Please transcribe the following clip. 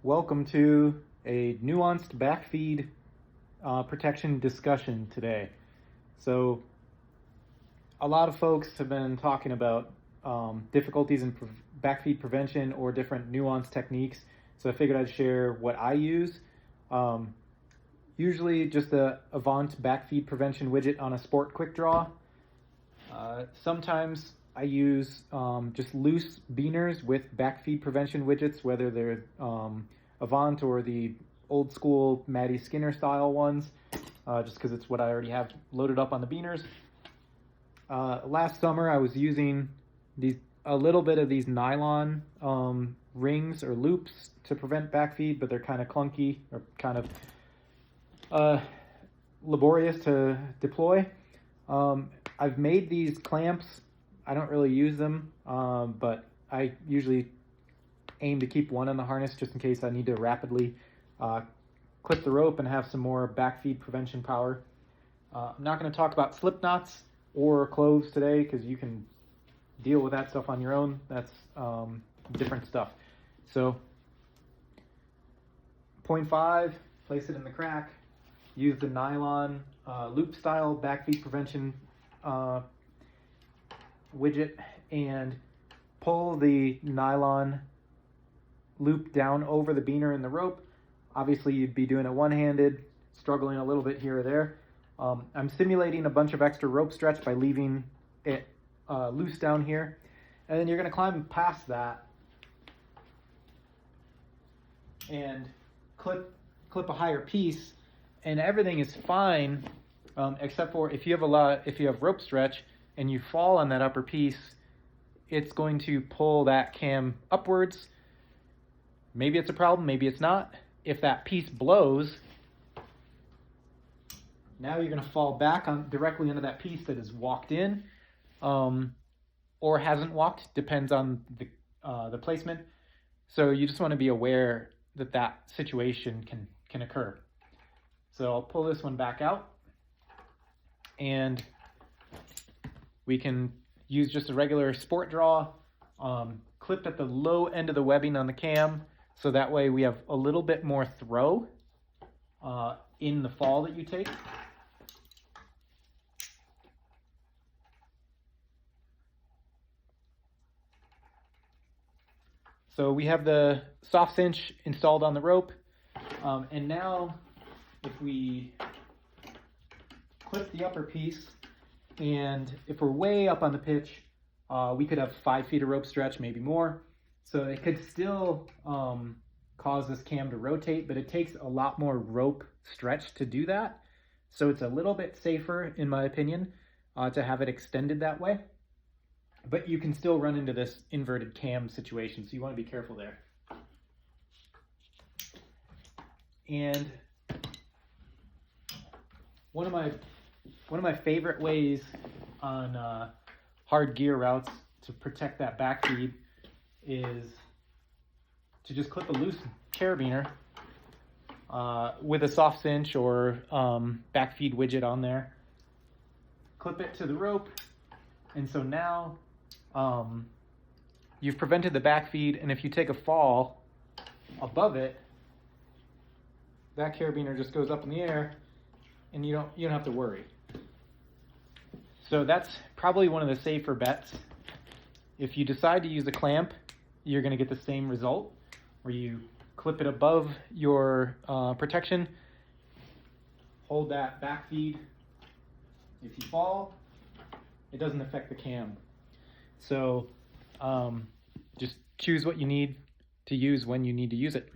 Welcome to a nuanced backfeed protection discussion today. So, a lot of folks have been talking about difficulties in backfeed prevention or different nuanced techniques. So I figured I'd share what I use. Usually just a Avant backfeed prevention widget on a Sport Quick Draw. Sometimes I use just loose beaners with backfeed prevention widgets, whether they're Avant or the old school Maddie Skinner style ones, just because it's what I already have loaded up on the beaners. Last summer I was using a little bit of these nylon rings or loops to prevent backfeed, but they're kind of clunky or kind of laborious to deploy. I've made these clamps. I don't really use them, but I usually aim to keep one on the harness just in case I need to rapidly clip the rope and have some more backfeed prevention power. I'm not going to talk about slip knots or cloves today because you can deal with that stuff on your own. That's different stuff. So 0.5, place it in the crack, use the nylon loop style backfeed prevention widget and pull the nylon loop down over the beaner and the rope. Obviously you'd be doing it one-handed, struggling a little bit here or there. I'm simulating a bunch of extra rope stretch by leaving it loose down here, and then you're going to climb past that and clip a higher piece, and everything is fine except for if you have rope stretch and you fall on that upper piece, it's going to pull that cam upwards. Maybe it's a problem, maybe it's not. If that piece blows, now you're going to fall back directly into that piece that has walked in or hasn't walked, depends on the placement. So you just want to be aware that that situation can occur. So I'll pull this one back out, and we can use just a regular sport draw, clipped at the low end of the webbing on the cam, so that way we have a little bit more throw in the fall that you take. So we have the soft cinch installed on the rope, and now if we clip the upper piece, and if we're way up on the pitch, we could have 5 feet of rope stretch, maybe more. So it could still cause this cam to rotate, but it takes a lot more rope stretch to do that. So it's a little bit safer, in my opinion, to have it extended that way. But you can still run into this inverted cam situation, so you want to be careful there. And one of my favorite ways on hard gear routes to protect that backfeed is to just clip a loose carabiner with a soft cinch or backfeed widget on there. Clip it to the rope, and so now you've prevented the backfeed, and if you take a fall above it, that carabiner just goes up in the air and you don't have to worry. So that's probably one of the safer bets. If you decide to use a clamp, you're going to get the same result, where you clip it above your protection, hold that backfeed. If you fall, it doesn't affect the cam. So just choose what you need to use when you need to use it.